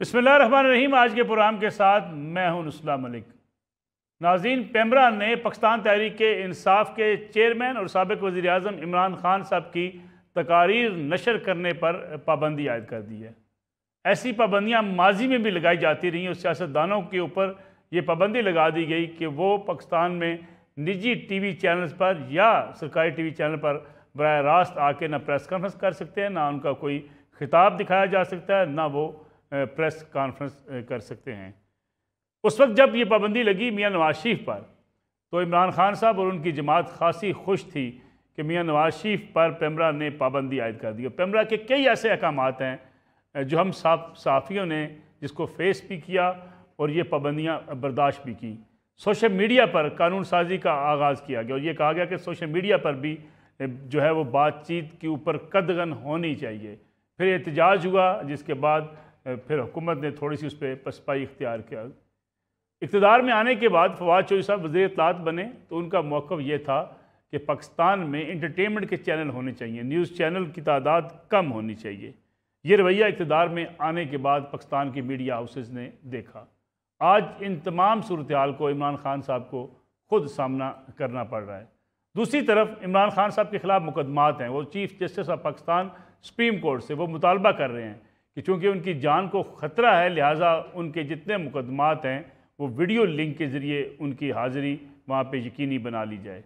بسم اللہ الرحمن الرحیم۔ آج کے پروگرام کے ساتھ میں ہوں نسلہ ملک۔ ناظرین، پیمرا نے پاکستان تحریک انصاف کے چیئرمین اور سابق وزیر اعظم عمران خان صاحب کی تقاریر نشر کرنے پر پابندی عائد کر دی ہے۔ ایسی پابندیاں ماضی میں بھی لگائی جاتی رہیں اور سیاستدانوں کے اوپر یہ پابندی لگا دی گئی کہ وہ پاکستان میں نجی ٹی وی چینلز پر یا سرکاری ٹی وی چینل پر براہ راست آ کے نہ پریس کانفرنس کر سکتے ہیں، نہ ان کا کوئی خطاب دکھایا جا سکتا ہے، نہ وہ پریس کانفرنس کر سکتے ہیں۔ اس وقت جب یہ پابندی لگی میاں نواز شریف پر تو عمران خان صاحب اور ان کی جماعت خاصی خوش تھی کہ میاں نواز شریف پر پیمرا نے پابندی عائد کر دی۔ پیمرا کے کئی ایسے احکامات ہیں جو ہم صحافیوں نے جس کو فیس بھی کیا اور یہ پابندیاں برداشت بھی کی۔ سوشل میڈیا پر قانون سازی کا آغاز کیا گیا اور یہ کہا گیا کہ سوشل میڈیا پر بھی جو ہے وہ بات چیت کے اوپر قدغن ہونی چاہیے۔ پھر احتجاج ہوا جس کے بعد پھر حکومت نے تھوڑی سی اس پہ پسپائی اختیار کیا۔ اقتدار میں آنے کے بعد فواد چودھری صاحب وزیر اطلاعات بنے تو ان کا موقف یہ تھا کہ پاکستان میں انٹرٹینمنٹ کے چینل ہونے چاہیے، نیوز چینل کی تعداد کم ہونی چاہیے۔ یہ رویہ اقتدار میں آنے کے بعد پاکستان کی میڈیا ہاؤسز نے دیکھا۔ آج ان تمام صورتحال کو عمران خان صاحب کو خود سامنا کرنا پڑ رہا ہے۔ دوسری طرف عمران خان صاحب کے خلاف مقدمات ہیں۔ وہ chief justice of Pakistan supreme court سے وہ مطالبہ کر رہے ہیں کہ چونکہ ان کی جان کو خطرہ ہے لہٰذا ان کے جتنے مقدمات ہیں وہ ویڈیو لنک کے ذریعے ان کی حاضری وہاں پہ یقینی بنا لی جائے۔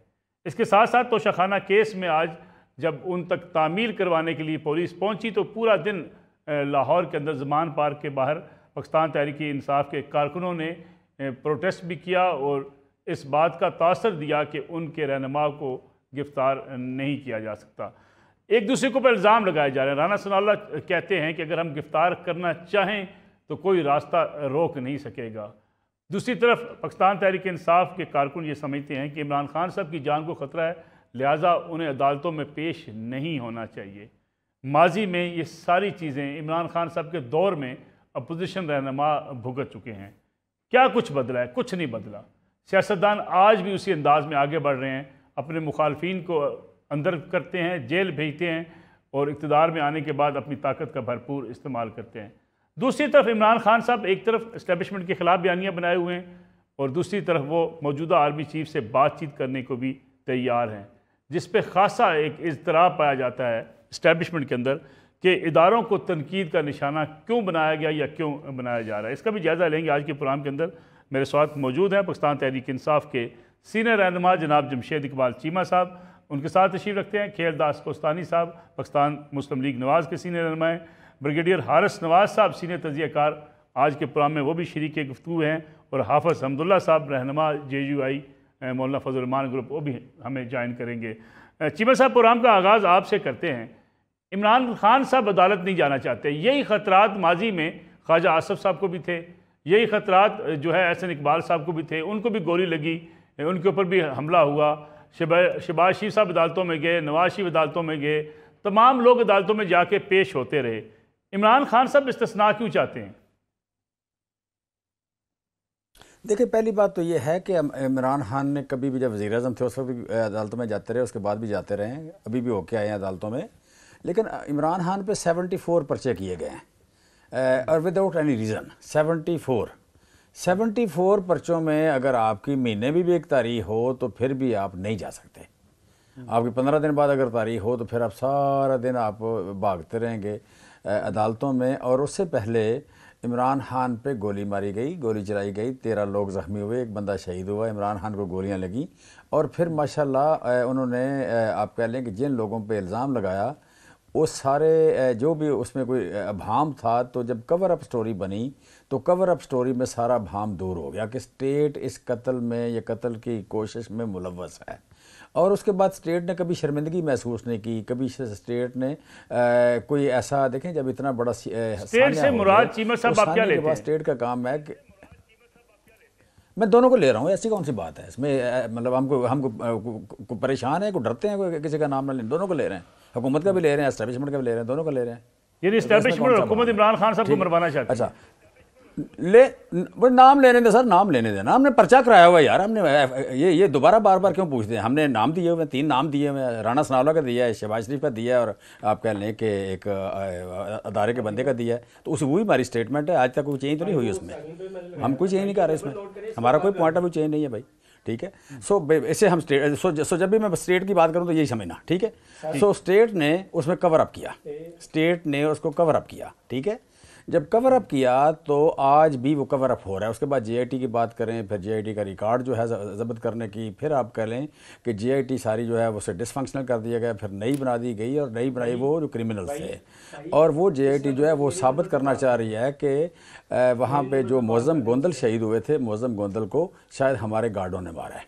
اس کے ساتھ ساتھ توشہ خانہ کیس میں آج جب ان تک تعمیل کروانے کے لیے پولیس پہنچی تو پورا دن لاہور کے اندر زمان پارک کے باہر پاکستان تحریک انصاف کے کارکنوں نے پروٹیسٹ بھی کیا اور اس بات کا تاثر دیا کہ ان کے رہنما کو گرفتار نہیں کیا جا سکتا۔ ایک دوسرے کو پر الزام لگائے جا رہے ہیں۔ رانا ثناء اللہ کہتے ہیں کہ اگر ہم گرفتار کرنا چاہیں تو کوئی راستہ روک نہیں سکے گا۔ دوسری طرف پاکستان تحریک انصاف کے کارکن یہ سمجھتے ہیں کہ عمران خان صاحب کی جان کو خطرہ ہے لہٰذا انہیں عدالتوں میں پیش نہیں ہونا چاہیے۔ ماضی میں یہ ساری چیزیں عمران خان صاحب کے دور میں اپوزیشن رہنما بھگت چکے ہیں۔ کیا کچھ بدلا ہے؟ کچھ نہیں بدلا۔ سیاستدان آج بھی اسی انداز میں آگے بڑھ رہے ہیں، اپنے مخالفین کو اندر کرتے ہیں، جیل بھیجتے ہیں اور اقتدار میں آنے کے بعد اپنی طاقت کا بھرپور استعمال کرتے ہیں۔ دوسری طرف عمران خان صاحب ایک طرف اسٹیبلشمنٹ کے خلاف بیانیاں بنائے ہوئے ہیں اور دوسری طرف وہ موجودہ آرمی چیف سے بات چیت کرنے کو بھی تیار ہیں، جس پہ خاصا ایک اضطراب پایا جاتا ہے اسٹیبلشمنٹ کے اندر کہ اداروں کو تنقید کا نشانہ کیوں بنایا گیا یا کیوں بنایا جا رہا ہے۔ اس کا بھی جائزہ لیں گے آج کے پروگرام کے اندر۔ میرے ساتھ موجود ہیں پاکستان تحریک انصاف کے سینئر رہنما جناب جمشید اقبال چیمہ صاحب، ان کے ساتھ تشریف رکھتے ہیں کھیل داس کوستانی صاحب پاکستان مسلم لیگ نواز کے سینئر رہنما ہیں، بریگیڈیئر حارث نواز صاحب سینئر تجزیہ کار آج کے پروگرام میں وہ بھی شریک گفتگو ہیں، اور حافظ حمداللہ صاحب رہنما JUI مولانا فضل الرحمان گروپ وہ بھی ہمیں جوائن کریں گے۔ چیمہ صاحب، پروگرام کا آغاز آپ سے کرتے ہیں۔ عمران خان صاحب عدالت نہیں جانا چاہتے، یہی خطرات ماضی میں خواجہ آصف صاحب کو بھی تھے، یہی خطرات جو ہے احسن اقبال صاحب کو بھی تھے، ان کو بھی گولی لگی، ان کے اوپر بھی حملہ ہوا۔ شہباز شریف صاحب عدالتوں میں گئے، نواز شریف عدالتوں میں گئے، تمام لوگ عدالتوں میں جا کے پیش ہوتے رہے۔ عمران خان صاحب استثناء کیوں چاہتے ہیں؟ دیکھیں، پہلی بات تو یہ ہے کہ عمران خان نے کبھی بھی جب وزیر اعظم تھے اس وقت بھی عدالتوں میں جاتے رہے، اس کے بعد بھی جاتے رہے ہیں، ابھی بھی ہو کے آئے ہیں عدالتوں میں، لیکن عمران خان پہ 74 پرچے کیے گئے ہیں اور وداؤٹ اینی ریزن۔ 74 پرچوں میں اگر آپ کی مہینے بھی ایک تاریخ ہو تو پھر بھی آپ نہیں جا سکتے۔ آپ کی 15 دن بعد اگر تاریخ ہو تو پھر آپ سارا دن آپ بھاگتے رہیں گے عدالتوں میں۔ اور اس سے پہلے عمران خان پہ گولی ماری گئی، گولی چلائی گئی، 13 لوگ زخمی ہوئے، ایک بندہ شہید ہوا، عمران خان کو گولیاں لگیں، اور پھر ماشاءاللہ انہوں نے آپ کہہ لیں کہ جن لوگوں پہ الزام لگایا وہ سارے جو بھی اس میں کوئی ابہام تھا، تو جب کور اپ سٹوری بنی تو کور اپ سٹوری میں سارا ابہام دور ہو گیا کہ اسٹیٹ اس قتل میں یا قتل کی کوشش میں ملوث ہے، اور اس کے بعد اسٹیٹ نے کبھی شرمندگی محسوس نہیں کی، کبھی اسٹیٹ نے کوئی ایسا، دیکھیں جب اتنا بڑا اسٹیٹ سے مراد چیمہ صاحب آپ کیا لیتے ہیں؟ اسٹیٹ کا کام ہے کہ میں دونوں کو لے رہا ہوں، ایسی کون سی بات ہے اس میں؟ مطلب ہم کو پریشان ہیں، کو ڈرتے ہیں کوئی کسی کا نام نہ لیں؟ دونوں کو لے رہے ہیں، حکومت کا بھی لے رہے ہیں، اسٹیبلشمنٹ کا بھی لے رہے ہیں، دونوں کو لے رہے ہیں۔ یعنی اسٹیبلشمنٹ اور حکومت عمران خان صاحب کو مروانا چاہتی ہے؟ اچھا، لے وہ نام لینے دیں سر، نام لینے دینا، ہم نے پرچہ کرایا ہوا ہے یار، ہم نے یہ دوبارہ بار بار کیوں پوچھتے ہیں؟ ہم نے نام دیے ہوئے ہیں، 3 نام دیے ہوئے ہیں، رانا ثناء اللہ کا دیا ہے، شہباز شریف کا دیا ہے، اور آپ کہہ لیں کہ ایک ادارے کے بندے کا دیا ہے، تو اس وہی ہماری اسٹیٹمنٹ ہے، آج تک کوئی چینج تو نہیں ہوئی اس میں، ہم کوئی چینج نہیں کر رہے اس میں، ہمارا کوئی پوائنٹ آف ویو چینج نہیں ہے بھائی، ٹھیک ہے. اسے ہم سو جب بھی میں اسٹیٹ کی بات کروں تو یہی سمجھنا، ٹھیک ہے. سو اسٹیٹ نے اس میں کور اپ کیا، اسٹیٹ نے اس کو کور اپ کیا، ٹھیک ہے. جب کور اپ کیا تو آج بھی وہ کور اپ ہو رہا ہے. اس کے بعد جے آئی ٹی کی بات کریں، پھر جے آئی ٹی کا ریکارڈ جو ہے ضبط کرنے کی، پھر آپ کہہ لیں کہ جے آئی ٹی ساری جو ہے اسے ڈس فنکشنل کر دیا گیا، پھر نئی بنا دی گئی، اور نئی بنائی وہ جو کرمنلس تھے، اور وہ جے آئی ٹی جو ہے وہ ثابت کرنا چاہ رہی ہے کہ وہاں پہ جو معظم گوندل شہید ہوئے تھے، معظم گوندل کو شاید ہمارے گارڈوں نے مارا ہے.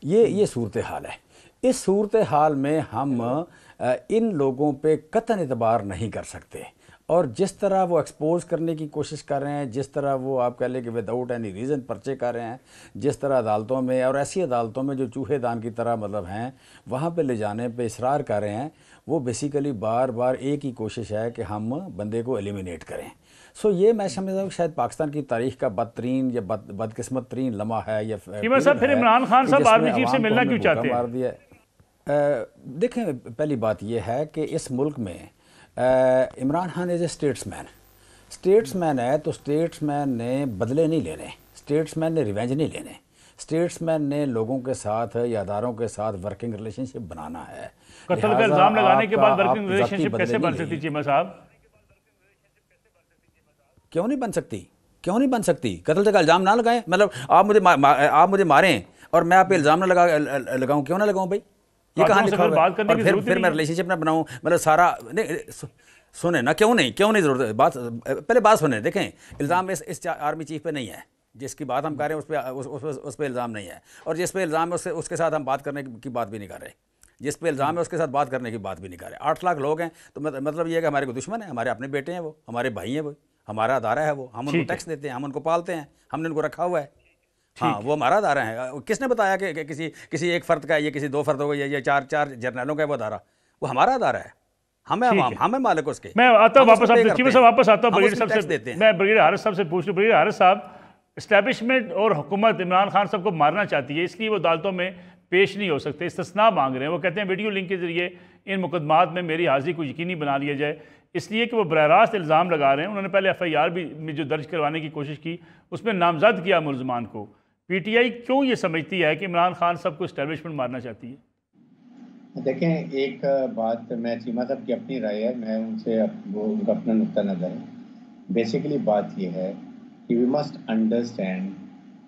یہ صورتحال ہے. اس صورتحال میں ہم ان لوگوں پہ قطعاً اعتبار نہیں کر سکتے، اور جس طرح وہ ایکسپوز کرنے کی کوشش کر رہے ہیں، جس طرح وہ آپ کہہ لیں کہ وداؤٹ اینی ریزن پرچے کر رہے ہیں، جس طرح عدالتوں میں، اور ایسی عدالتوں میں جو چوہے دان کی طرح مطلب ہیں، وہاں پہ لے جانے پہ اصرار کر رہے ہیں، وہ بیسیکلی بار بار ایک ہی کوشش ہے کہ ہم بندے کو ایلیمینیٹ کریں. سو یہ میں سمجھتا ہوں کہ شاید پاکستان کی تاریخ کا بدترین یا بدقسمت ترین لمحہ ہے یا چیمہ صاحب پھر عمران خان صاحب آرمی چیف سے ملنا کیوں چاہتے ہیں؟ مار دیا. دیکھیں پہلی بات یہ ہے کہ اس ملک میں عمران خان از اے اسٹیٹس مین ہے، تو اسٹیٹس مین نے بدلے نہیں لینے، اسٹیٹس مین نے ریونج نہیں لینے، اسٹیٹس مین نے لوگوں کے ساتھ یا اداروں کے ساتھ ورکنگ ریلیشن شپ بنانا ہے. قتل کا الزام لگانے کے بعد ورکنگ ریلیشن شپ کیسے بن سکتی چیمہ صاحب؟ کیوں نہیں بن سکتی؟ کیوں نہیں بن سکتی؟ قتل کا الزام نہ لگائیں، مطلب آپ مجھے ماریں اور میں آپ پہ الزام نہ لگاؤں، کیوں نہ لگاؤں بھائی؟ یہ کہاں لکھا ہوا ہے؟ اور پھر میں ریلیشن شپ نہ بناؤں، مطلب سارا سنیں نا، کیوں نہیں ضرورت ہے بات، پہلے بات سنیں. دیکھیں الزام اس آرمی چیف پہ نہیں ہے، جس کی بات ہم کر رہے ہیں اس پہ الزام نہیں ہے، اور جس پہ الزام ہے اس کے ساتھ ہم بات کرنے کی بات بھی نہیں کر رہے، جس پہ الزام ہے اس کے ساتھ بات کرنے کی بات بھی نہیں کر رہے. 8 لاکھ لوگ ہیں، تو مطلب یہ ہے کہ ہمارے کو دشمن ہیں، ہمارے اپنے بیٹے ہیں، وہ ہمارے بھائی ہیں، وہ ہمارا ادارہ ہے، وہ ہم ان کو ٹیکس دیتے ہیں، ہم ان کو پالتے ہیں، ہم نے ان کو رکھا ہوا ہے. ہاں وہ ہمارا ادارہ ہے. کس نے بتایا کہ کسی ایک فرد کا، یا کسی 2 فردوں کا، یا 4 جرنیلوں کا وہ ادارہ؟ وہ ہمارا ادارہ ہے، ہمیں عوام، ہمیں مالک اس کے. میں آتا ہوں واپس واپس آتا ہوں بریگیڈیئر صاحب سے. میں بریگیڈیئر حارث صاحب سے پوچھ لوں. بریگیڈیئر حارث صاحب، اسٹیبلشمنٹ اور حکومت عمران خان صاحب کو مارنا چاہتی ہے، اس لیے وہ عدالتوں میں پیش نہیں ہو سکتے، استثناء مانگ رہے ہیں. وہ کہتے ہیں ویڈیو لنک کے ذریعے ان مقدمات میں میری حاضری کو یقینی بنا لیا جائے، اس لیے کہ وہ براہ راست الزام لگا رہے ہیں. انہوں نے پہلے ایف آئی آر بھی جو درج کروانے کی کوشش کی، اس میں نامزد کیا ملزمان کو. پی ٹی آئی کیوں یہ سمجھتی ہے کہ عمران خان صاحب کو اسٹیبلشمنٹ مارنا چاہتی ہے؟ دیکھیں، ایک بات میں چیمہ صاحب کی اپنی رائے ہے، میں ان سے ان کا اپنا نقطہ نظر ہے. بیسیکلی بات یہ ہے کہ وی مسٹ انڈرسٹینڈ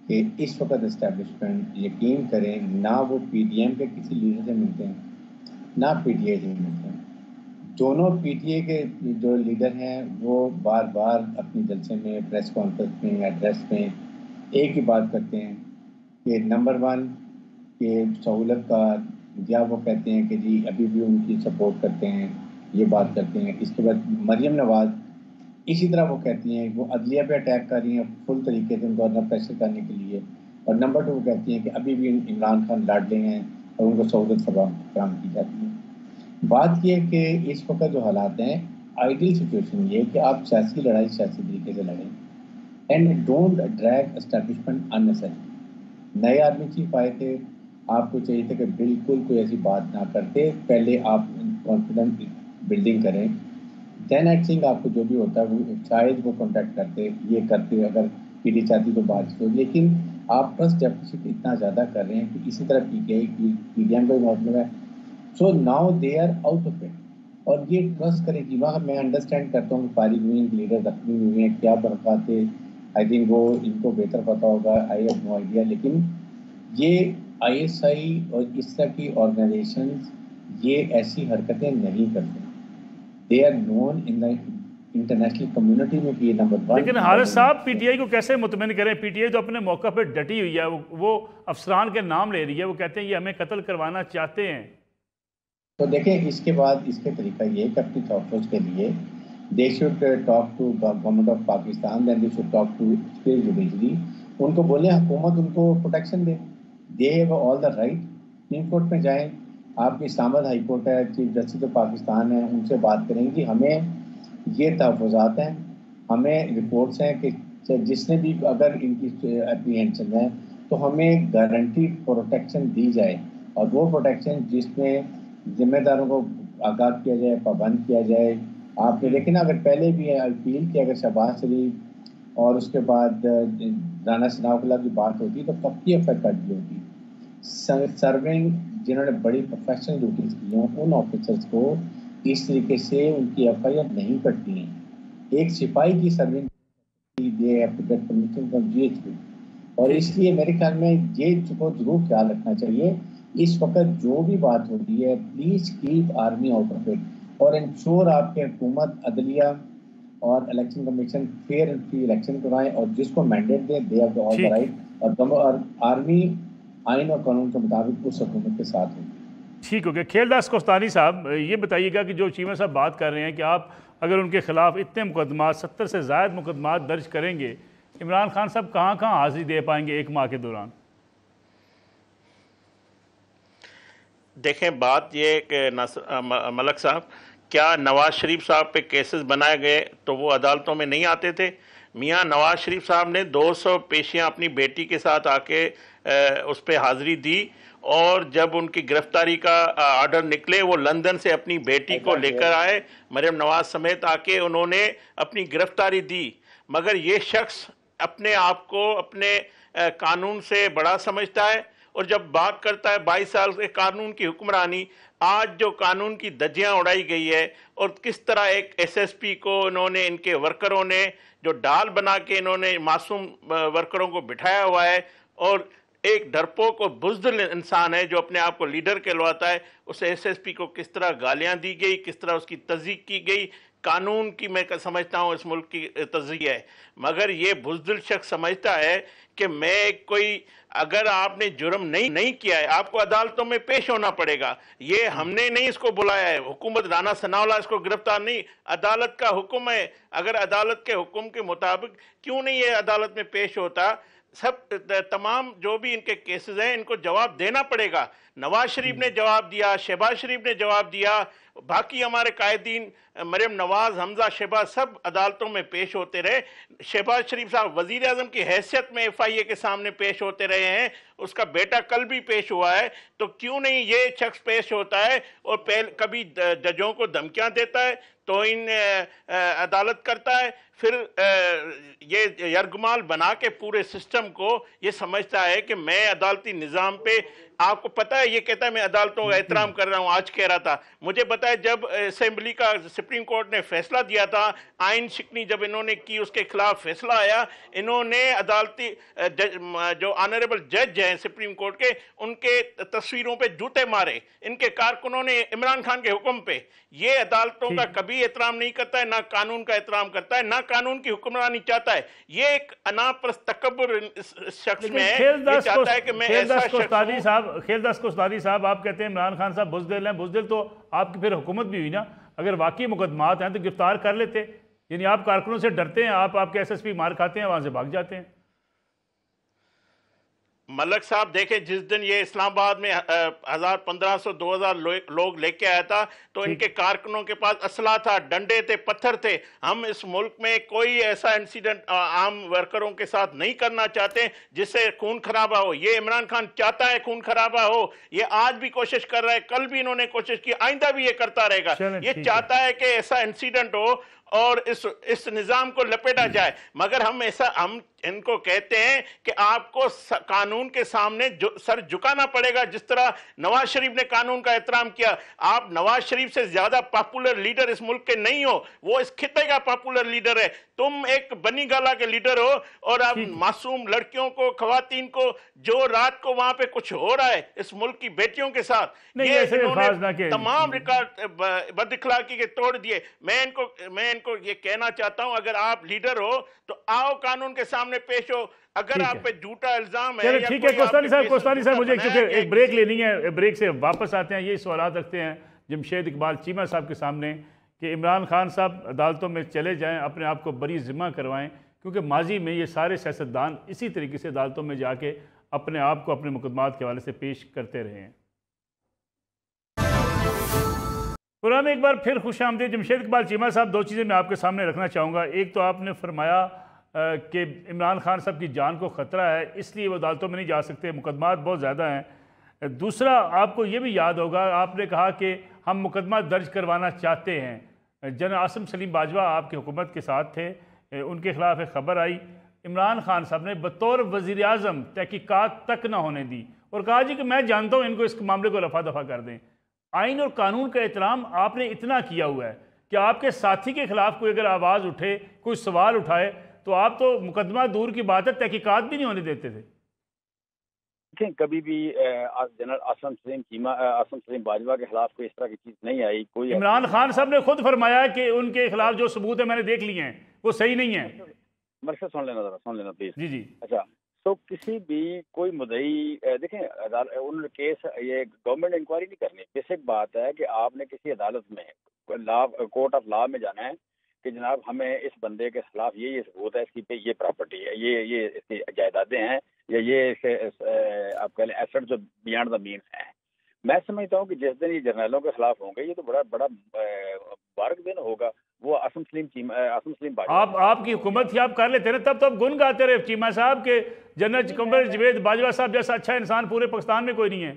کہ اس وقت اسٹیبلشمنٹ، یقین کریں، نہ وہ پی ڈی ایم کے کسی لیڈر سے ملتے ہیں، نہ پی ٹی آئی سے ملتے ہیں. دونوں پی ٹی آئی کے جو لیڈر ہیں وہ بار بار اپنی جلسے میں، پریس کانفرنس میں، ایڈریس میں ایک ہی بات کرتے ہیں کہ نمبر 1 کہ سہولت کا، یا وہ کہتے ہیں کہ جی ابھی بھی ان کی سپورٹ کرتے ہیں، یہ بات کرتے ہیں. اس کے بعد مریم نواز اسی طرح وہ کہتی ہیں، وہ عدلیہ پہ اٹیک کر رہی ہیں فل طریقے سے ان کو اندر پریشر کرنے کے لیے. اور نمبر 2 وہ کہتی ہیں کہ ابھی بھی عمران خان لاڈلے ہیں اور ان کو سہولت فراہم کی جاتی ہے. بات یہ کہ اس وقت جو حالات ہیں، آئیڈیل سچویشن یہ کہ آپ سیاسی لڑائی سیاسی طریقے سے لڑیں، and don't drag establishment unnecessary. نئے آرمی چیف آئے تھے، آپ کو چاہیے تھا کہ بالکل کوئی ایسی بات نہ کرتے، پہلے آپ کانفیڈنٹ بلڈنگ کریں، دین آئی تھنک آپ کو جو بھی ہوتا ہے وہ شاید وہ کانٹیکٹ کرتے، یہ کرتے اگر پی ڈی چاہتی تو بات ہو. لیکن آپ ٹرسٹ ڈیفیسٹ اتنا زیادہ کر رہے ہیں کہ اسی طرح پی ڈی ایم کا مطلب ہے. So now they are out of it. اور یہ ٹرسٹ کرے گی. وہاں میں انڈرسٹینڈ کرتا ہوں کہ فارغ ہوئی لیڈر زخمی ہوئے ہیں، کیا برکات ہے، آئی تھنک وہ ان کو بہتر پتا ہوگا، آئی ہیو نو آئیڈیا. لیکن یہ آئی ایس آئی اور اس طرح کی آرگنائزیشنز یہ ایسی حرکتیں نہیں کرتے. They are known in the international community میں کہ یہ نمبر 1. لیکن حارث صاحب پی ٹی آئی کو کیسے مطمئن کریں؟ پی ٹی آئی تو اپنے موقع پہ ڈٹی ہوئی ہے، وہ افسران کے نام لے رہی ہے، وہ کہتے ہیں یہ ہمیں قتل کروانا چاہتے ہیں. تو دیکھیں اس کے بعد اس کے طریقہ یہ کہ اپنی تحفظ کے لیے they should talk to government of Pakistan, then they should talk to judiciary. ان کو بولیں حکومت ان کو پروٹیکشن دے. They have all the right. Supreme court میں جائیں، آپ کی اسلام آباد ہائی کورٹ ہے، چیف جسٹس آف پاکستان ہے، ان سے بات کریں کہ ہمیں یہ تحفظات ہیں، ہمیں رپورٹس ہیں کہ جس نے بھی اگر ان کی اپریہنشن ہے تو ہمیں گارنٹی پروٹیکشن دی جائے، اور وہ پروٹیکشن جس میں ذمہ داروں کو آگاہ کیا جائے، پابند کیا جائے. آپ نے دیکھیں نا، اگر پہلے بھی اپیل کی اگر شہباز شریف اور اس کے بعد رانا ثناء اللہ کی بات ہوتی تو کب کی ایف آئی آر کٹ ہوتی. سرونگ جنہوں نے بڑی پروفیشنل ڈیوٹیز کی ہیں ان آفیسرز کو اس طریقے سے ان کی ایف آئی آر نہیں کٹتی ہیں. ایک سپاہی کی serving they have to get permission from G H P, اور اس لیے میرے خیال میں یہ کو ضرور خیال رکھنا چاہیے اس وقت جو بھی بات ہو رہی ہے، please keep army out of it, اور انشور آپ کے حکومت، عدلیہ اور election commission fair and free election کروائیں، اور جس کو مینڈیٹ دیں they have to all the right, اور آرمی آئین اور قانون کے مطابق اس حکومت کے ساتھ ہوگی. ٹھیک ہو گیا. کھیل داس کوستانی صاحب، یہ بتائیے گا کہ جو چیمہ صاحب بات کر رہے ہیں کہ آپ اگر ان کے خلاف اتنے مقدمات، 70 سے زائد مقدمات درج کریں گے، عمران خان صاحب کہاں کہاں حاضری دے پائیں گے ایک ماہ کے دوران؟ دیکھیں بات یہ کہ ملک صاحب، کیا نواز شریف صاحب پہ کیسز بنائے گئے تو وہ عدالتوں میں نہیں آتے تھے؟ میاں نواز شریف صاحب نے 200 پیشیاں اپنی بیٹی کے ساتھ آ کے اس پہ حاضری دی، اور جب ان کی گرفتاری کا آرڈر نکلے وہ لندن سے اپنی بیٹی کو لے کر آئے، مریم نواز سمیت آ کے انہوں نے اپنی گرفتاری دی. مگر یہ شخص اپنے آپ کو اپنے قانون سے بڑا سمجھتا ہے، اور جب بات کرتا ہے 22 سال کے قانون کی حکمرانی، آج جو قانون کی دھجیاں اڑائی گئی ہے، اور کس طرح ایک ایس ایس پی کو انہوں نے، ان کے ورکروں نے جو ڈال بنا کے انہوں نے معصوم ورکروں کو بٹھایا ہوا ہے، اور ایک ڈرپوک اور بزدل انسان ہے جو اپنے آپ کو لیڈر کہلواتا ہے، اس ایس ایس پی کو کس طرح گالیاں دی گئی، کس طرح اس کی تضییق کی گئی. قانون کی میں سمجھتا ہوں اس ملک کی تضییع ہے، مگر یہ بزدل شخص سمجھتا ہے کہ میں کوئی، اگر آپ نے جرم نہیں کیا ہے آپ کو عدالتوں میں پیش ہونا پڑے گا. یہ ہم نے نہیں اس کو بلایا ہے، حکومت رانا ثناء اللہ اس کو گرفتار نہیں، عدالت کا حکم ہے. اگر عدالت کے حکم کے مطابق کیوں نہیں یہ عدالت میں پیش ہوتا؟ سب تمام جو بھی ان کے کیسز ہیں ان کو جواب دینا پڑے گا. نواز شریف نے جواب دیا، شہباز شریف نے جواب دیا، باقی ہمارے قائدین مریم نواز، حمزہ، شہباز سب عدالتوں میں پیش ہوتے رہے. شہباز شریف صاحب وزیر اعظم کی حیثیت میں ایف آئی اے کے سامنے پیش ہوتے رہے ہیں، اس کا بیٹا کل بھی پیش ہوا ہے، تو کیوں نہیں یہ شخص پیش ہوتا ہے اور کبھی ججوں کو دھمکیاں دیتا ہے، توہین عدالت کرتا ہے، پھر یہ یرغمال بنا کے پورے سسٹم کو یہ سمجھتا ہے کہ میں عدالتی نظام پہ، آپ کو پتہ ہے یہ کہتا ہے میں عدالتوں کا احترام کر رہا ہوں. آج کہہ رہا تھا، مجھے پتہ ہے جب اسمبلی کا سپریم کورٹ نے فیصلہ دیا تھا، آئین شکنی جب انہوں نے کی، اس کے خلاف فیصلہ آیا، انہوں نے عدالتی جو آنریبل جج ہیں سپریم کورٹ کے، ان کے تصویروں پہ جوتے مارے، ان کے کارکنوں نے عمران خان کے حکم پہ. یہ عدالتوں کا کبھی احترام نہیں کرتا ہے، نہ قانون کا احترام کرتا ہے، نہ قانون کی حکمرانی چاہتا ہے. یہ ایک انا پرست تکبر اس شخص میں ہے، یہ چاہتا ہے کہ میں ایسا شخص ہوں. خیلداس کوستانی صاحب، آپ کہتے ہیں عمران خان صاحب بزدل ہیں. بزدل تو آپ کی پھر حکومت بھی ہوئی نا، اگر واقعی مقدمات ہیں تو گرفتار کر لیتے. یعنی آپ کارکنوں سے ڈرتے ہیں، آپ کے ایس ایس پی مار کھاتے ہیں، وہاں سے بھاگ جاتے ہیں. ملک صاحب دیکھیں، جس دن یہ اسلام آباد میں 1500 2000 لوگ لے کے آیا تھا تو ان کے کارکنوں کے پاس اسلحہ تھا، ڈنڈے تھے، پتھر تھے. ہم اس ملک میں کوئی ایسا انسیڈنٹ عام ورکروں کے ساتھ نہیں کرنا چاہتے جس سے خون خرابہ ہو. یہ عمران خان چاہتا ہے خون خرابہ ہو، یہ آج بھی کوشش کر رہا ہے، کل بھی انہوں نے کوشش کی، آئندہ بھی یہ کرتا رہے گا. یہ چاہتا ہے کہ ایسا انسیڈنٹ ہو اور اس نظام کو لپیٹا جائے. مگر ہم ان کو کہتے ہیں کہ آپ کو قانون کے سامنے سر جھکانا پڑے گا، جس طرح نواز شریف نے قانون کا احترام کیا. آپ نواز شریف سے زیادہ پاپولر لیڈر اس ملک کے نہیں ہو، وہ اس خطے کا پاپولر لیڈر ہے. تم ایک بنی گالا کے لیڈر ہو، اور آپ معصوم لڑکیوں کو، خواتین کو، جو رات کو وہاں پہ کچھ ہو رہا ہے اس ملک کی بیٹیوں کے ساتھ، یہ انہوں نے تمام ریکارڈ بد اخلاقی کے توڑ دیے. میں ان کو یہ کہنا چاہتا ہوں، اگر آپ لیڈر ہو تو آؤ قانون کے سامنے پیش ہو. اگر آپ پہ جھوٹا الزام ہے، ٹھیک ہے. کوستانی صاحب مجھے کیونکہ ایک بریک لینی ہے، بریک سے واپس آتے ہیں. یہ سوالات رکھتے ہیں جمشید اقبال چیمہ صاحب کے سامنے کہ عمران خان صاحب عدالتوں میں چلے جائیں، اپنے آپ کو بری ذمہ کروائیں، کیونکہ ماضی میں یہ سارے سیاستدان اسی طریقے سے عدالتوں میں جا کے اپنے آپ کو اپنے مقدمات کے حوالے سے پیش کرتے رہے ہیں. پروگرام میں ایک بار پھر خوش آمدید. جمشید اقبال چیمہ صاحب، دو چیزیں میں آپ کے سامنے رکھنا چاہوں گا. ایک تو آپ نے فرمایا کہ عمران خان صاحب کی جان کو خطرہ ہے، اس لیے وہ عدالتوں میں نہیں جا سکتے، مقدمات بہت زیادہ ہیں۔ دوسرا آپ کو یہ بھی یاد ہوگا، آپ نے کہا کہ ہم مقدمہ درج کروانا چاہتے ہیں۔ جنرل عاصم سلیم باجوہ آپ کی حکومت کے ساتھ تھے، ان کے خلاف ایک خبر آئی، عمران خان صاحب نے بطور وزیر اعظم تحقیقات تک نہ ہونے دی اور کہا جی کہ میں جانتا ہوں ان کو اس معاملے کو رفع دفع کر دیں۔ آئین اور قانون کا احترام آپ نے اتنا کیا ہوا ہے کہ آپ کے ساتھی کے خلاف کوئی اگر آواز اٹھے، کوئی سوال اٹھائے تو آپ تو مقدمہ دور کی بات ہے، تحقیقات بھی نہیں ہونے دیتے تھے۔ کبھی بھی جنرل عاصم سلیم باجوہ کے خلاف کوئی اس طرح کی چیز نہیں آئی۔ کوئی عمران خان صاحب نے خود فرمایا کہ ان کے خلاف جو ثبوت ہے میں نے دیکھ لیے ہیں، وہ صحیح نہیں ہے۔ مرشد سن لینا پلیز۔ جی جی اچھا، تو کسی بھی کوئی مدعی دیکھیں ان کیس یہ گورنمنٹ انکوائری نہیں کرنی، بیسک بات ہے کہ آپ نے کسی عدالت میں کورٹ آف لا میں جانا ہے کہ جناب ہمیں اس بندے کے خلاف یہ ثبوت ہے، اس کی پہ یہ پراپرٹی ہے، یہ اس کی جائیدادیں ہیں، یا یہ آپ کہہ لیں ایسٹ جو بیانڈ دا مین ہیں۔ میں سمجھتا ہوں کہ جس دن یہ جرنیلوں کے خلاف ہوں گے یہ تو بڑا مبارک دن ہوگا۔ وہ عاصم سلیم باجوہ آپ کی حکومت تھی، آپ کر لیتے نا، تب تو آپ گن گاتے رہے چیمہ صاحب کہ جنرل قمر جاوید باجوہ صاحب جیسا اچھا انسان پورے پاکستان میں کوئی نہیں ہے۔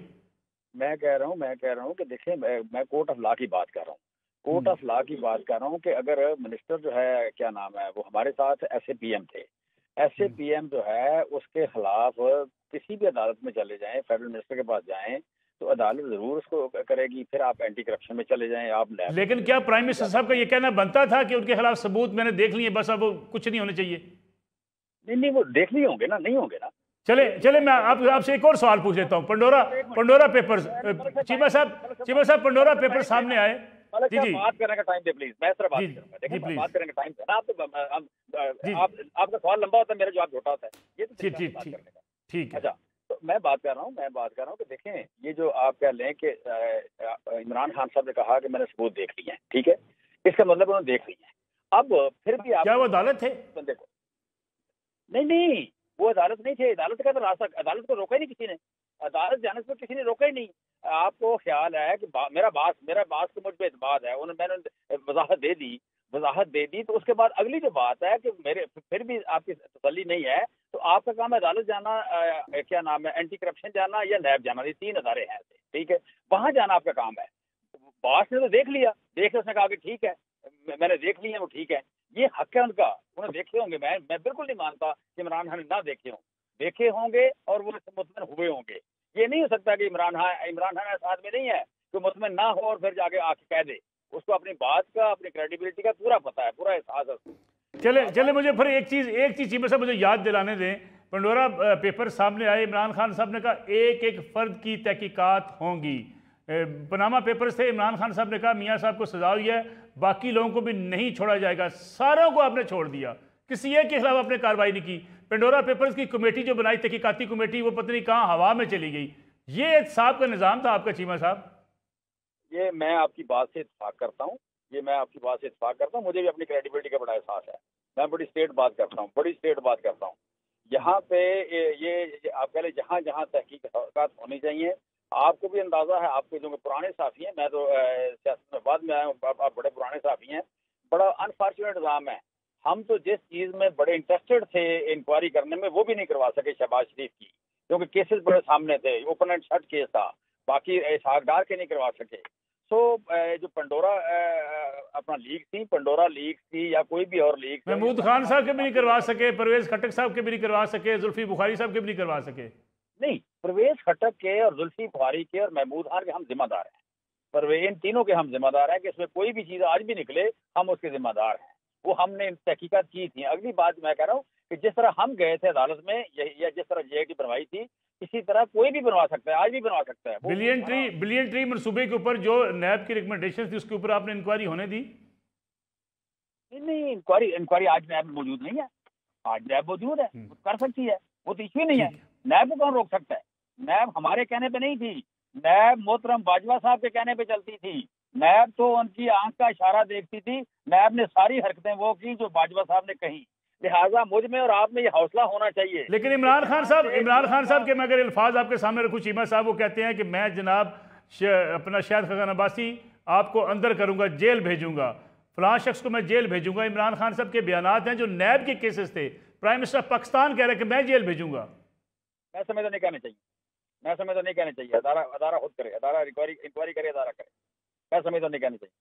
میں کہہ رہا ہوں کہ دیکھیں میں کورٹ آف لا کی بات کر رہا ہوں، کورٹ آف لا کی بات کر رہا ہوں کہ اگر منسٹر جو ہے کیا نام ہے وہ ہمارے ساتھ ایس اے پی ایم تھے، ایس اے پی ایم جو ہے اس کے خلاف کسی بھی عدالت میں چلے جائیں، فیڈرل منسٹر کے پاس جائیں تو عدالت ضرور اس کو کرے گی، پھر آپ اینٹی کرپشن میں چلے جائیں آپ۔ لیکن کیا پرائم منسٹر صاحب کا یہ کہنا بنتا تھا کہ ان کے خلاف ثبوت میں نے دیکھ لیے بس اب کچھ نہیں ہونے چاہیے؟ نہیں وہ دیکھ لیے ہوں گے نا، نہیں ہوں گے نا۔ چلے میں آپ سے ایک اور سوال پوچھ لیتا ہوں۔ پنڈورا پیپرز، چیمہ صاحب پنڈورا پیپر سامنے آئے۔ جی جی بات کرنے کا ٹائم دے پلیز، میں اس طرح بات کروں گا۔ دیکھیں بات کرنے کا ٹائم ہے نا، آپ کا سوال لمبا ہوتا ہے، میرا جواب چھوٹا ہوتا ہے، یہ تو ٹھیک ہے۔ اچھا تو میں بات کر رہا ہوں کہ دیکھیں یہ جو آپ کہہ لیں کہ عمران خان صاحب نے کہا کہ میں نے ثبوت دیکھ لی ہے، ٹھیک ہے، اس کا مطلب انہوں نے دیکھ لی ہے۔ اب پھر بھی آپ کیا وہ عدالت تھے؟ بندے کو نہیں وہ عدالت نہیں تھے، عدالت کا تو راستہ عدالت کو روکا ہی نہیں کسی نے، عدالت جانے سے کسی نے روکا ہی نہیں۔ آپ کو خیال ہے کہ میرا باس کو مجھ پہ اعتماد ہے، میں نے وضاحت دے دی تو اس کے بعد اگلی جو بات ہے کہ میرے پھر بھی آپ کی تسلی نہیں ہے تو آپ کا کام ہے عدالت جانا، کیا نام ہے اینٹی کرپشن جانا یا نیب جانا، یہ 3 ادارے ہیں، ٹھیک ہے، وہاں جانا آپ کا کام ہے۔ باس نے تو دیکھ لیا، اس نے کہا کہ ٹھیک ہے میں نے دیکھ لی ہے، وہ ٹھیک ہے، یہ حق ہے ان کا، انہیں دیکھے ہوں گے۔ میں بالکل نہیں مانتا کہ عمران خان نے نہ دیکھے ہوں گے اور وہ مطمئن ہوئے ہوں گے۔ یہ نہیں ہو سکتا کہ عمران خان ایسا آدمی نہیں ہے کہ مطمئن نہ ہو اور پھر جا کے کہہ دے، اس کو اپنی بات کا، اپنی کریڈیبلٹی کا پورا پتہ ہے، پورا احساس ہے۔ چلے مجھے پھر ایک چیز چیمہ صاحب مجھے یاد دلانے دیں۔ پنڈورا پیپر سامنے آئے، عمران خان صاحب نے کہا ایک فرد کی تحقیقات ہوں گی۔ پناما پیپرز تھے، عمران خان صاحب نے کہا میاں صاحب کو سزا ہوئی ہے، باقی لوگوں کو بھی نہیں چھوڑا جائے گا، ساروں کو آپ نے چھوڑ دیا، کسی ایک کے خلاف آپ نے کارروائی نہیں کی۔ پنڈورا پیپرز کی کمیٹی جو بنائی، تحقیقاتی کمیٹی، وہ پتہ نہیں کہاں ہوا میں چلی گئی۔ یہ احتساب کا نظام تھا آپ کا چیمہ صاحب؟ یہ میں آپ کی بات سے اتفاق کرتا ہوں، مجھے بھی اپنی کریڈیبلٹی کا بڑا احساس ہے، میں بڑی اسٹیٹ بات کرتا ہوں، یہاں پہ یہ آپ کہہ لیں جہاں جہاں تحقیقات ہونی چاہیے۔ آپ کو بھی اندازہ ہے، آپ کے جو پرانے صحافی ہیں، میں تو سیاست میں بعد میں آیا ہوں، آپ بڑے پرانے صحافی ہیں، بڑا انفارچونیٹ نظام ہے، ہم تو جس چیز میں بڑے انٹرسٹڈ تھے انکوائری کرنے میں وہ بھی نہیں کروا سکے شہباز شریف کی، کیونکہ کیسز بڑے سامنے تھے، اوپن اینڈ شٹ کیس تھا، باقی اسحاق ڈار کے نہیں کروا سکے۔ جو پنڈورا اپنا پنڈورا لیک تھی یا کوئی بھی اور لیک، محمود خان صاحب کے بھی نہیں کروا سکے، پرویز خٹک صاحب کے بھی نہیں کروا سکے، زلفی بخاری صاحب کے بھی نہیں کروا سکے۔ نہیں، پرویز خٹک کے اور زلفی بخاری کے اور محمود خان کے ہم ذمہ دار ہیں، ان تینوں کے ہم ذمہ دار ہیں کہ اس میں کوئی بھی چیز آج بھی نکلے ہم اس کے ذمہ دار ہیں، وہ ہم نے تحقیقات کی تھی۔ اگلی بات میں کہہ رہا ہوں کہ جس طرح ہم گئے تھے عدالت میں یا جس طرح جے ٹی بنوائی تھی، اسی طرح کوئی بھی بنوا سکتا ہے، آج بھی بنوا سکتا ہے۔ بلین ٹری منصوبے کے اوپر جو نیب کی ریکمنڈیشن تھی اس کے اوپر آپ نے انکوائری ہونے دی؟ نہیں، انکوائری آج نیب موجود نہیں ہے، آج نیب موجود ہے، کر سکتی ہے، وہ تو ایشو نہیں ہے۔ نیب کو کون روک سکتا ہے؟ نیب ہمارے کہنے پہ نہیں تھی، نیب محترم باجوہ صاحب کے کہنے پہ چلتی تھی، نیب تو ان کی آنکھ کا اشارہ دیکھتی تھی، نیب نے ساری حرکتیں وہ کی جو باجوہ صاحب نے کہیں، لہٰذا مجھ میں اور آپ میں یہ حوصلہ ہونا چاہیے۔ لیکن عمران خان صاحب کے میں اگر الفاظ آپ کے سامنے رکھوں، چیمہ صاحب وہ کہتے ہیں کہ میں جناب اپنا شاہد خاقان عباسی آپ کو اندر کروں گا، جیل بھیجوں گا، فلاں شخص کو میں جیل بھیجوں گا۔ عمران خان صاحب کے بیانات ہیں جو نیب کے کیسز تھے، پرائم منسٹر پاکستان کہہ رہا ہے کہ میں جیل بھیجوں گا. میں سمجھتا نہیں کہنا چاہیے، میں سمجھتا نہیں کہنا چاہیے. ادارہ خود کرے، ادارہ انکوائری کرے، ادارہ کرے. میں سمجھتا نہیں کہنا چاہیے.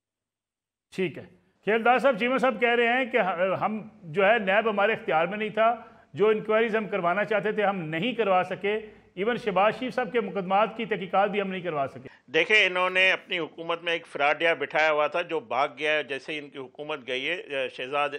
ٹھیک ہے. کھیلدار صاحب، چیمہ صاحب کہہ رہے ہیں کہ ہم جو ہے نیب ہمارے اختیار میں نہیں تھا، جو انکوائریز ہم کروانا چاہتے تھے ہم نہیں کروا سکے، ایون شہباز شریف صاحب کے مقدمات کی تحقیقات بھی ہم نہیں کروا سکے. دیکھیں انہوں نے اپنی حکومت میں ایک فراڈیا بٹھایا ہوا تھا جو بھاگ گیا ہے جیسے ہی ان کی حکومت گئی ہے. شہزاد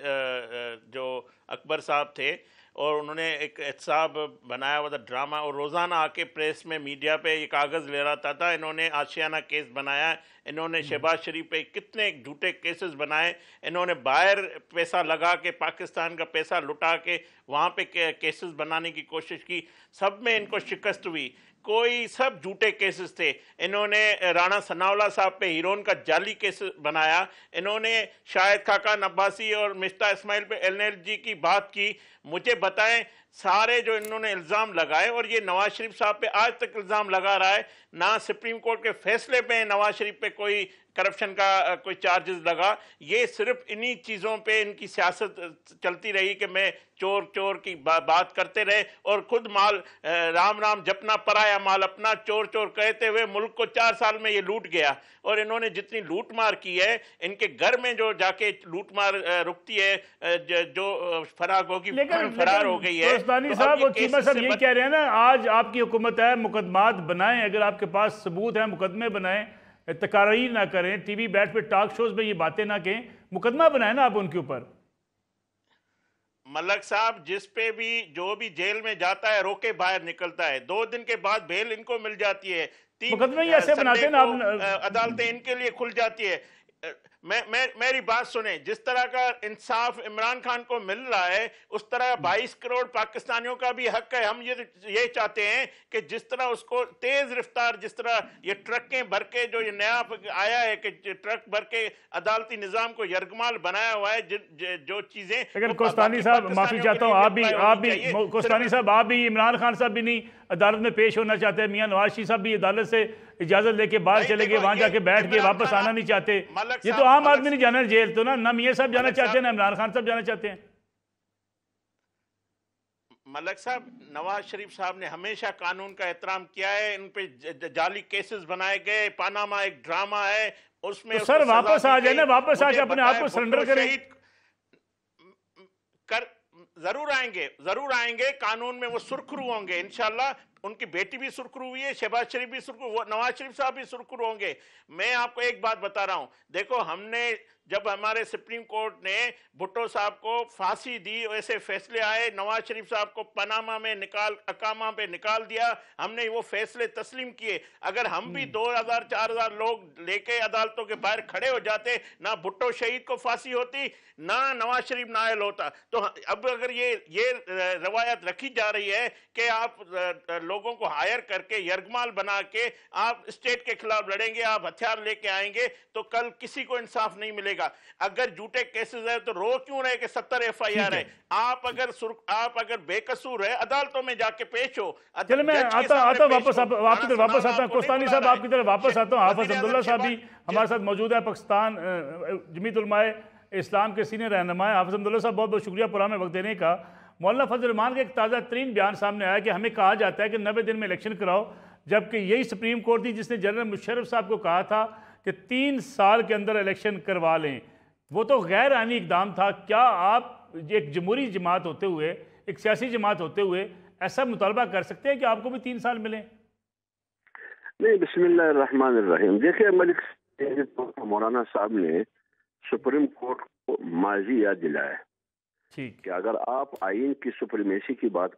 جو اکبر صاحب تھے، اور انہوں نے ایک احتساب بنایا ہوا تھا ڈرامہ، اور روزانہ آ کے پریس میں میڈیا پہ یہ کاغذ لے رہا تھا. انہوں نے آشیانہ کیس بنایا، انہوں نے شہباز شریف پہ کتنے جھوٹے کیسز بنائے، انہوں نے باہر پیسہ لگا کے پاکستان کا پیسہ لٹا کے وہاں پہ کیسز بنانے کی کوشش کی، سب میں ان کو شکست ہوئی. کوئی سب جھوٹے کیسز تھے. انہوں نے رانا ثناءاللہ صاحب پہ ہیرون کا جعلی کیس بنایا، انہوں نے شاہد خاقان عباسی اور مشتاق اسماعیل پہ LNG کی بات کی. مجھے بتائیں سارے جو انہوں نے الزام لگائے، اور یہ نواز شریف صاحب پہ آج تک الزام لگا رہا ہے، نہ سپریم کورٹ کے فیصلے پہ نواز شریف پہ کوئی کرپشن کا کوئی چارجز لگا. یہ صرف انہی چیزوں پہ ان کی سیاست چلتی رہی کہ میں چور چور کی بات کرتے رہے، اور خود مال رام رام جپنا پرایا مال اپنا، چور چور کہتے ہوئے ملک کو 4 سال میں یہ لوٹ گیا. اور انہوں نے جتنی لوٹ مار کی ہے، ان کے گھر میں جو جا کے لوٹ مار رکتی ہے، جو فراغ ہوگی فرار ہو گئی ہے. کوستانی صاحب، وہ چیمہ صاحب یہی کہہ رہے ہیں نا، آج آپ کی حکومت ہے، مقدمات بنائیں، اگر آپ کے پاس ثبوت ہیں مقدمے بنائیں، تقاریر نہ کریں، ٹی وی بیٹھ پہ ٹاک شوز میں یہ باتیں نہ کہیں، مقدمہ بنائیں نا آپ ان کے اوپر. ملک صاحب جس پہ بھی جو بھی جیل میں جاتا ہے روکے باہر نکلتا ہے، 2 دن کے بعد بیل ان کو مل جاتی ہے، 3 مقدمے ہی ایسے بناتے ہیں نا عدالتیں ان کے لیے کھل جاتی ہے. میری بات سنیں، جس طرح کا انصاف عمران خان کو مل رہا ہے، اس طرح 22 کروڑ پاکستانیوں کا بھی حق ہے. ہم یہ چاہتے ہیں کہ جس طرح اس کو تیز رفتار، جس طرح یہ ٹرکیں بھر کے جو یہ نیا آیا ہے کہ ٹرک بھر کے عدالتی نظام کو یرغمال بنایا ہوا ہے، جو چیزیں. لیکن کوستانی صاحب معافی چاہتا ہوں، آپ بھی کوستانی صاحب، آپ بھی عمران خان صاحب بھی نہیں عدالت میں پیش ہونا چاہتے، میاں نواز شریف صاحب بھی عدالت سے اجازت لے کے باہر چلے گئے، وہاں جا کے بیٹھ کے واپس آنا نہیں چاہتے. یہ تو عام آدمی نہیں جانا جیل، تو نہ میاں صاحب جانا چاہتے ہیں نہ عمران خان صاحب جانا چاہتے ہیں. ملک صاحب، نواز شریف صاحب نے ہمیشہ قانون کا احترام کیا ہے. ان پہ جعلی کیسز بنائے گئے، پاناما ایک ڈرامہ ہے، اس میں سر واپس آ جائیں نا، واپس آ کے اپنے آپ کو سرنڈر کریں. ضرور آئیں گے، قانون میں وہ سرخرو ہوں گے انشاءاللہ. ان کی بیٹی بھی سرخرو ہوئی ہے، شہباز شریف بھی سرخرو، نواز شریف صاحب بھی سرخرو ہوں گے. میں آپ کو ایک بات بتا رہا ہوں، دیکھو ہم نے جب ہمارے سپریم کورٹ نے بھٹو صاحب کو پھانسی دی، ایسے فیصلے آئے، نواز شریف صاحب کو پاناما میں اقامہ پہ نکال دیا، ہم نے وہ فیصلے تسلیم کیے. اگر ہم بھی 2000 4000 لوگ لے کے عدالتوں کے باہر کھڑے ہو جاتے، نہ بھٹو شہید کو پھانسی ہوتی، نہ نواز شریف نائل ہوتا. تو اب اگر یہ روایت رکھی جا رہی ہے کہ آپ لوگوں کو ہائر کر کے یرغمال بنا کے آپ اسٹیٹ کے خلاف لڑیں گے، آپ ہتھیار لے کے آئیں گے، تو کل کسی کو انصاف نہیں ملے گا. اگر جھوٹے کیسز ہے تو رو کیوں رہے کہ 70 FIR ہے؟ آپ اگر بے قصور ہے عدالتوں میں جا کے پیش ہو. چلے میں آتا واپس آپ کی طرف واپس آتا ہوں. کوستانی صاحب آپ کی طرف واپس آتا ہوں. حافظ عبداللہ صاحب بھی ہمارے ساتھ موجود ہے، پاکستان جمعیت علماء اسلام کے سینئر رہنما. حافظ عبداللہ صاحب بہت بہت شکریہ پروگرام میں وقت دینے کا. مولانا فضل الرحمان کا ایک تازہ ترین بیان سامنے آیا کہ ہمیں کہا جاتا ہے کہ 90 دن میں الیکشن کراؤ، جبکہ یہی سپریم کورٹ تھی جس نے جنرل مشرف صاحب کو کہا تھا کہ 3 سال کے اندر الیکشن کروا لیں. وہ تو غیر آئینی اقدام تھا. کیا آپ ایک جمہوری جماعت ہوتے ہوئے، ایک سیاسی جماعت ہوتے ہوئے ایسا مطالبہ کر سکتے ہیں کہ آپ کو بھی 3 سال ملیں؟ نہیں، بسم اللہ الرحمن الرحیم. دیکھیں ملک مولانا صاحب نے سپریم کورٹ کو ماضی یاد دلایا کہ اگر آپ آئین کی سپریمیسی کی بات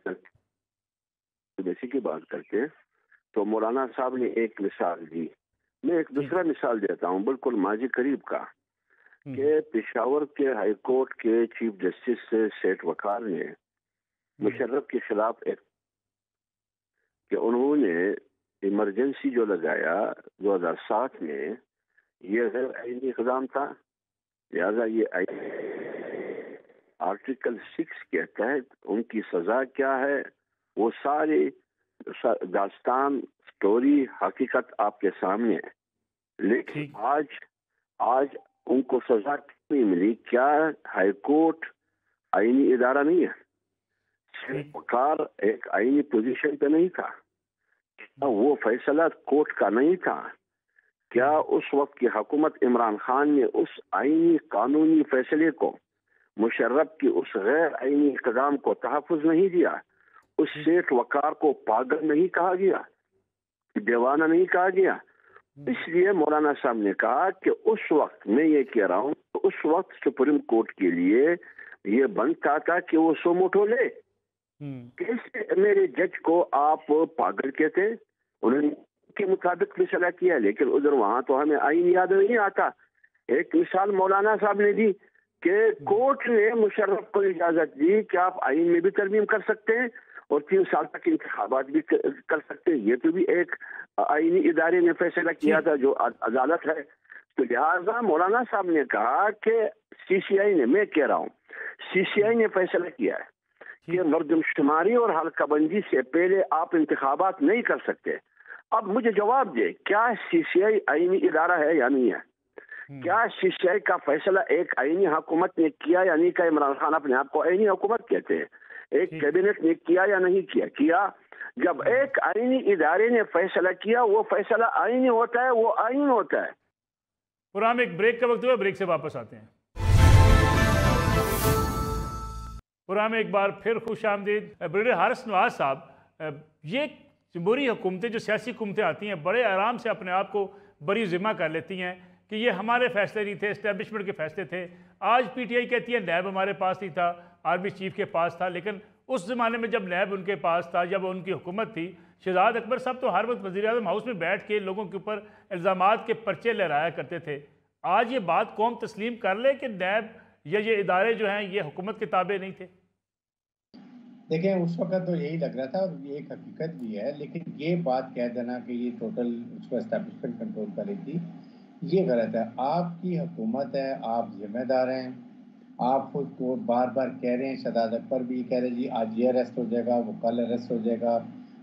کرتے تو مولانا صاحب نے ایک مثال دی. میں ایک دوسرا مثال دیتا ہوں بالکل ماضی قریب کا، کہ پشاور کے ہائی کورٹ کے چیف جسٹس سے سیٹ وقار نے مشرف کے خلاف ایک کہ انہوں نے ایمرجنسی جو لگایا 2007 میں، یہ غیر آئینی اقدام تھا، لہذا یہ آرٹیکل 6 کے تحت ان کی سزا کیا ہے وہ ساری داستان، سٹوری، حقیقت آپ کے سامنے ہے. لیکن آج ان کو سزا نہیں ملی. کیا ہائی کورٹ آئینی ادارہ نہیں ہے؟ سیٹ وقار ایک آئینی پوزیشن پہ نہیں تھا؟ کیا وہ فیصلہ کورٹ کا نہیں تھا؟ کیا اس وقت کی حکومت عمران خان نے اس آئینی قانونی فیصلے کو، مشرف کی اس غیر آئینی اقدام کو تحفظ نہیں دیا؟ اس سیٹ وقار کو پاگل نہیں کہا گیا، دیوانہ نہیں کہا گیا؟ اس لیے مولانا صاحب نے کہا کہ اس وقت، میں یہ کہہ رہا ہوں، اس وقت سپریم کورٹ کے لیے یہ بنتا تھا کہ وہ سو موٹو لے. کیسے میرے جج کو آپ پاگل کہتے ہیں؟ انہوں نے کے مطابق فیصلہ کیا، لیکن ادھر وہاں تو ہمیں آئین یاد نہیں آتا. ایک مثال مولانا صاحب نے دی کہ کورٹ نے مشرف کو اجازت دی کہ آپ آئین میں بھی ترمیم کر سکتے ہیں اور 3 سال تک انتخابات بھی کر سکتے ہیں. یہ تو بھی ایک آئینی ادارے نے فیصلہ کیا تھا جو عدالت ہے. تو لہٰذا مولانا صاحب نے کہا کہ سی سی آئی نے، میں کہہ رہا ہوں سی سی آئی نے فیصلہ کیا ہے کہ مردم شماری اور حلقہ بندی سے پہلے آپ انتخابات نہیں کر سکتے. اب مجھے جواب دے، کیا سی سی آئی آئینی ادارہ ہے یا نہیں ہے؟ کیا سی سی آئی کا فیصلہ ایک آئینی حکومت نے کیا یا نہیں کیا؟ عمران خان اپنے آپ کو آئینی حکومت کہتے ہیں. ایک کیبنٹ نے کیا یا نہیں کیا؟ جب ایک آئینی ادارے نے فیصلہ کیا، وہ فیصلہ آئینی ہوتا ہے، وہ آئین ہوتا ہے. پروگرام ایک بریک کا وقت ہوا، بریک سے واپس آتے ہیں. پروگرام ایک بار پھر خوش آمدید. بریگیڈیئر حارث نواز صاحب، یہ جمہوری حکومتیں جو سیاسی حکومتیں آتی ہیں بڑے آرام سے اپنے آپ کو بری ذمہ کر لیتی ہیں کہ یہ ہمارے فیصلے نہیں تھے، اسٹیبلشمنٹ کے فیصلے تھے. آج پی ٹی آئی کہتی ہے نیب ہمارے پاس نہیں تھا، آرمی چیف کے پاس تھا. لیکن اس زمانے میں جب نیب ان کے پاس تھا، جب ان کی حکومت تھی، شہزاد اکبر صاحب تو ہر وقت وزیر اعظم ہاؤس میں بیٹھ کے لوگوں کے اوپر الزامات کے پرچے لہرایا کرتے تھے. آج یہ بات قوم تسلیم کر لے کہ نیب یا یہ ادارے جو ہیں یہ حکومت کے تابع نہیں تھے؟ دیکھیں اس وقت تو یہی لگ رہا تھا اور یہ ایک حقیقت بھی ہے، لیکن یہ بات کہہ دینا کہ یہ ٹوٹل اس کو اسٹیبلشمنٹ کنٹرول کر رہی تھی، یہ غلط ہے. آپ کی حکومت ہے، آپ ذمہ دار ہیں. آپ خود کو بار بار کہہ رہے ہیں، شہزاد اکبر بھی کہہ رہے جی آج یہ اریسٹ ہو جائے گا، وہ کل اریسٹ ہو جائے گا.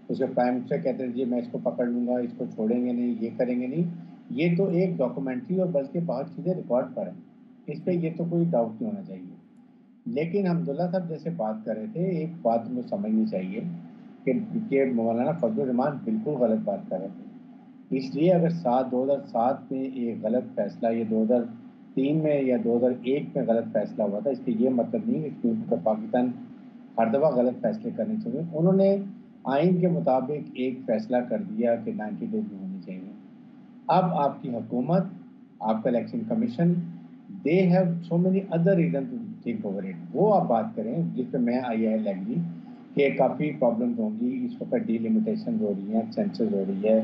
اس کے پرائم منسٹر کہتے ہیں جی میں اس کو پکڑ لوں گا، اس کو چھوڑیں گے نہیں، یہ کریں گے نہیں. یہ تو ایک ڈاکومنٹری اور بلکہ بہت چیزیں ریکارڈ پر ہیں، اس پہ یہ تو کوئی ڈاؤٹ نہیں ہونا چاہیے. لیکن حمداللہ صاحب جیسے بات کر رہے تھے، ایک بات ہمیں سمجھنی چاہیے کہ مولانا فضل الرحمان بالکل غلط بات کر رہے تھے. اس لیے اگر 2007 میں ایک غلط فیصلہ، یہ 2003 میں یا 2001 میں غلط فیصلہ ہوا تھا، اس کے یہ مطلب نہیں کہ پاکستان ہر دفعہ غلط فیصلے کرنے چاہیے. انہوں نے آئین کے مطابق ایک فیصلہ کر دیا کہ 90 ڈیز میں ہونی چاہیے. اب آپ کی حکومت، آپ کا election commission, they have so many other reasons to think over it. وہ آپ بات کریں جس پہ میں آئی ہے لگ گی کہ کافی پرابلمز ہوں گی. اس وقت ڈی لمیٹیشن ہو رہی ہیں، سینسز ہو رہی ہے،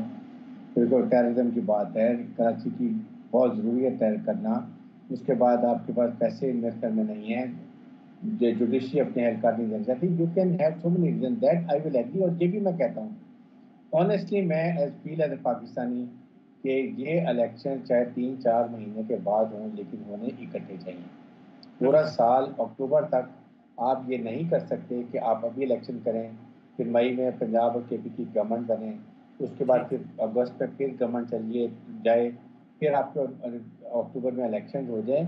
بالکل ٹیررزم کی بات ہے، کراچی کی بہت ضروری ہے تیر کرنا. اس کے بعد آپ کے پاس پیسے انویسٹ کرنے نہیں ہیں، جوڈیشری اپنے اہلکار نہیں دینا چاہتی. You can have so many reason that I will agree. اور یہ بھی میں کہتا ہوں آنیسٹلی، میں as well as a Pakistani کہ یہ الیکشن چاہے 3-4 مہینے کے بعد ہوں لیکن ہونے اکٹھے چاہیے. پورا سال اکتوبر تک آپ یہ نہیں کر سکتے کہ آپ ابھی الیکشن کریں، پھر مئی میں پنجاب اور کے پی کی گورنمنٹ بنے، اس کے بعد پھر اگست میں پھر گورنمنٹ چلیے جائے، پھر آپ کو اکتوبر میں الیکشن ہو جائیں.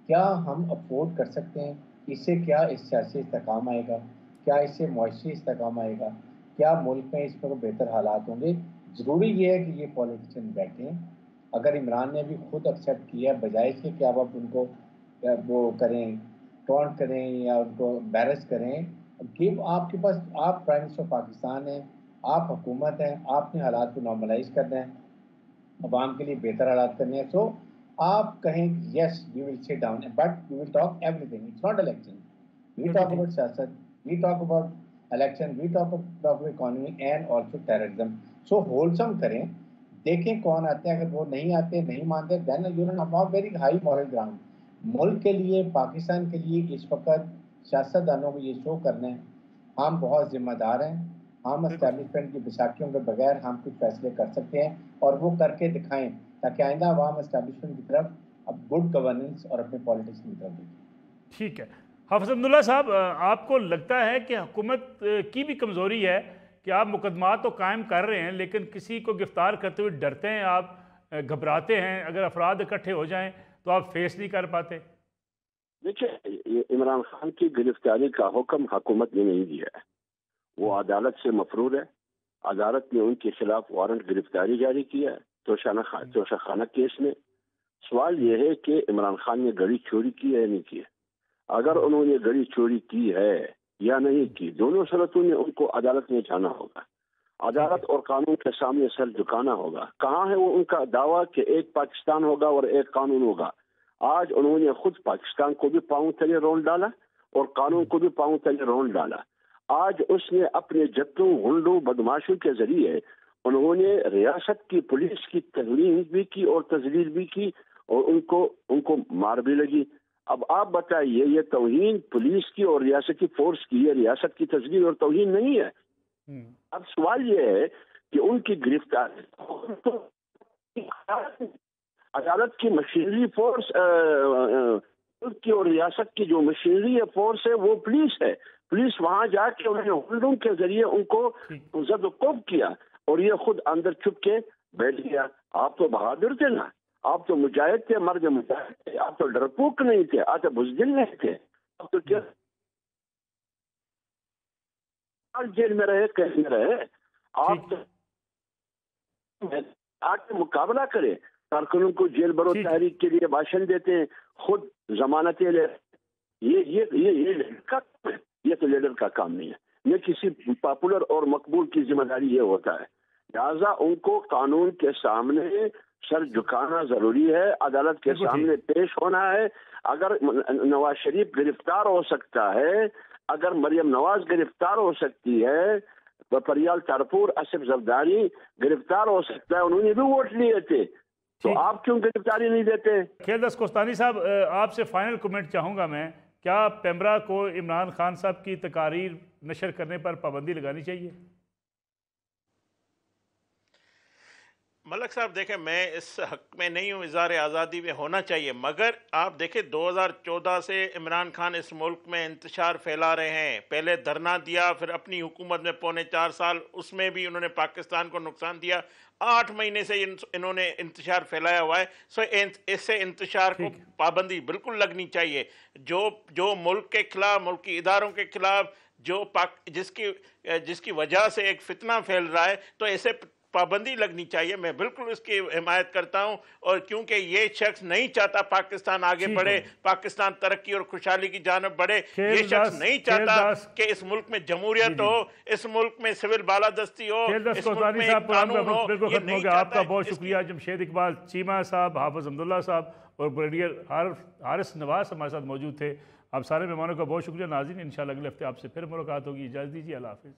کیا ہم افورڈ کر سکتے ہیں؟ اس سے کیا اس سیاسی استحکام آئے گا؟ کیا اس سے معاشی استحکام آئے گا؟ کیا ملک میں اس پر بہتر حالات ہوں گے؟ ضروری یہ ہے کہ یہ پولیٹیشین بیٹھیں. اگر عمران نے بھی خود ایکسیپٹ کیا بجائے سے کہ آپ ان کو وہ کریں، ٹونٹ کریں یا ان کو امبیرس کریں، کہ آپ کے پاس، آپ پرائم منسٹر پاکستان ہیں، آپ حکومت ہیں، آپ نے حالات کو نارملائز کرنا ہے، عوام کے لیے بہتر حالات کرنے ہیں. سو آپ کہیں یس we will sit down but we will talk everything. It's not election. We talk about سیاست، we talk about election, we talk about economy and also terrorism. So ہولسم کریں، دیکھیں کون آتے ہیں. اگر وہ نہیں آتے، نہیں مانتے، دین یو نو ہم ویری ہائی مورل گراؤنڈ. ملک کے لیے، پاکستان کے لیے اس وقت سیاست دانوں کو یہ شو کرنا ہے ہم بہت ذمہ دار ہیں. ہم اسٹیبلشمنٹ کی بساکیوں کے بغیر ہم کچھ فیصلے کر سکتے ہیں اور وہ کر کے دکھائیں تاکہ آئندہ عوام اسٹیبلشمنٹ کی طرف اب گڈ گورننس اور اپنے پالیٹکس کی طرف دیکھیں. ٹھیک ہے. حافظ عبداللہ صاحب، آپ کو لگتا ہے کہ حکومت کی بھی کمزوری ہے کہ آپ مقدمات تو قائم کر رہے ہیں لیکن کسی کو گرفتار کرتے ہوئے ڈرتے ہیں، آپ گھبراتے ہیں، اگر افراد اکٹھے ہو جائیں تو آپ فیس نہیں کر پاتے؟ دیکھیے عمران خان کی گرفتاری کا حکم حکومت نے نہیں دیا ہے، وہ عدالت سے مفروض ہے. عدالت نے ان کے خلاف وارنٹ گرفتاری جاری کیا ہے توشہ خانہ کیس میں. سوال یہ ہے کہ عمران خان نے گڑی چوری کی ہے یا نہیں کی ہے. اگر انہوں نے گڑی چوری کی ہے یا نہیں کی، دونوں صورتوں میں ان کو عدالت میں جانا ہوگا. عدالت اور قانون کے سامنے سر جھکانا ہوگا. کہاں ہے وہ ان کا دعویٰ کہ ایک پاکستان ہوگا اور ایک قانون ہوگا؟ آج انہوں نے خود پاکستان کو بھی پاؤں تلے رول ڈالا اور قانون کو بھی پاؤں تلے رول ڈالا. آج اس نے اپنے جتوں غنڈوں بدماشوں کے ذریعے انہوں نے ریاست کی پولیس کی تحریر بھی کی اور تذلیل بھی کی اور ان کو مار بھی لگی. اب آپ بتائیے، یہ توہین پولیس کی اور ریاستی فورس کی، یہ ریاست کی تذلیل اور توہین نہیں ہے؟ اب سوال یہ ہے کہ ان کی گرفتاری عدالت کی مشینری فورس کی اور ریاست کی جو مشینری فورس ہے وہ پولیس ہے. پولیس وہاں جا کے انہوں نے ہولڈنگ کے ذریعے ان کو زد و کوب کیا اور یہ خود اندر چھپ کے بیٹھ گیا. آپ تو بہادر تھے نا، آپ تو مجاہد تھے، مرد مجاہد تھے، آپ تو ڈرپوک نہیں تھے، آپ تو بزدل نہیں تھے. آپ تو کیا جیل میں رہے، قید میں رہے. آپ آ کے مقابلہ کرے، کارکنوں کو جیل برو تحریک کے لیے بھاشن دیتے ہیں، خود ضمانتیں لے. یہ لیڈر کا کام ہے، یہ تو لیڈر کا کام نہیں ہے. یہ کسی پاپولر اور مقبول کی ذمہ داری یہ ہوتا ہے. لہٰذا ان کو قانون کے سامنے سر جھکانا ضروری ہے، عدالت کے سامنے پیش ہونا ہے. اگر نواز شریف گرفتار ہو سکتا ہے، اگر مریم نواز گرفتار ہو سکتی ہے، پریال تارپور، اسف زرداری گرفتار ہو سکتا ہے، انہوں نے بھی ووٹ لیے تھے، تو آپ کیوں گرفتاری نہیں دیتے؟ خیردست کوستانی صاحب، آپ سے فائنل کمنٹ چاہوں گا میں، کیا پیمرا کو عمران خان صاحب کی تقاریر نشر کرنے پر پابندی لگانی چاہیے؟ ملک صاحب دیکھیں، میں اس حق میں نہیں ہوں، اظہار آزادی میں ہونا چاہیے، مگر آپ دیکھیں 2014 سے عمران خان اس ملک میں انتشار پھیلا رہے ہیں. پہلے دھرنا دیا، پھر اپنی حکومت میں پونے 4 سال اس میں بھی انہوں نے پاکستان کو نقصان دیا. 8 مہینے سے انہوں نے انتشار پھیلایا ہوا ہے. اس سے انتشار کو پابندی بالکل لگنی چاہیے. جو ملک کے خلاف، ملکی اداروں کے خلاف جس کی وجہ سے ایک فتنہ پھیل رہا ہے، تو ایسے پابندی لگنی چاہیے. میں بالکل اس کی حمایت کرتا ہوں، اور کیونکہ یہ شخص نہیں چاہتا پاکستان آگے بڑھے، پاکستان ترقی اور خوشحالی کی جانب بڑھے. یہ شخص نہیں چاہتا کہ اس ملک میں جمہوریت ہو، اس ملک میں سول بالادستی ہو، اس ملک میں قانون ہو. یہ نہیں چاہتا. آپ کا بہت شکریہ. جمشید اقبال چیمہ صاحب، حافظ حمداللہ صاحب اور بریگیڈیئر حارث نواز ہمارے ساتھ موجود تھے. آپ سارے مہمانوں کا بہت شکریہ. ناظرین، انشاءاللہ اگلے ہفتے آپ سے پھر ملاقات ہوگی. اجازت دیجیے. اللہ حافظ.